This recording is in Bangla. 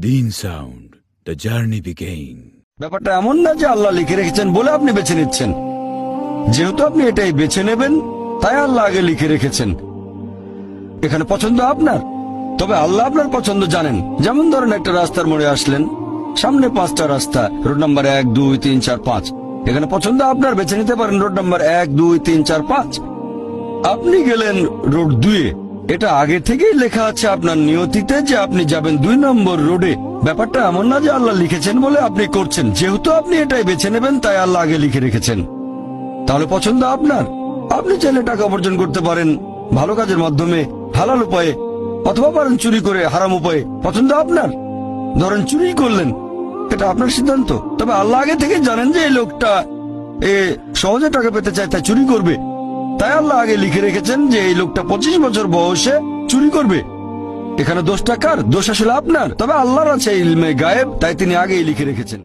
Deen sound, the journey began. ব্যাপারটা এমন না যে আল্লাহ লিখে রেখেছেন বলে আপনি বেছে নিচ্ছেন। যেহেতু আপনি এটাই বেছে নেবেন, তাই আল্লাহ আগে লিখে রেখেছেন। এখানে পছন্দ আপনার, তবে আল্লাহ আপনার পছন্দ জানেন। যেমন ধরেন একটা রাস্তার মোড়ে আসলেন, সামনে 5টা রাস্তা, রোড নাম্বার 1, 2, 3, 4, 5। এখানে পছন্দ আপনার, বেছে নিতে পারেন রোড নাম্বার 1, 2, 3, 4, 5। আপনি গেলেন রোড 2 এ। এটা আগে থেকেই লেখা আছে আপনার নিয়তিতে যে আপনি যাবেন 2 নম্বর রোডে। ব্যাপারটা এমন না যে আল্লাহ লিখেছেন বলে আপনি করছেন। যেহেতু আপনি এটাই বেছে নেবেন, তাই আল্লাহ আগে লিখে রেখেছেন। তাহলে পছন্দ আপনার। আপনি চাইলে টাকা উপার্জন করতে পারেন ভালো কাজের মাধ্যমে, হালাল উপায়ে, অথবা পারেন চুরি করে হারাম উপায়ে। পছন্দ আপনার। ধরেন চুরি করলেন, এটা আপনার সিদ্ধান্ত। তবে আল্লাহ আগে থেকে জানেন যে এই লোকটা সহজে টাকা পেতে চায়, তাই চুরি করবে। তাই আল্লাহ আগে লিখে রেখেছেন যে এই লোকটা 25 বছর বয়সে চুরি করবে। এখানে দোষটা কার? দোষ আসলে আপনার। তবে আল্লাহর আছে ইলমে গায়েব, তাই তিনি আগেই লিখে রেখেছেন।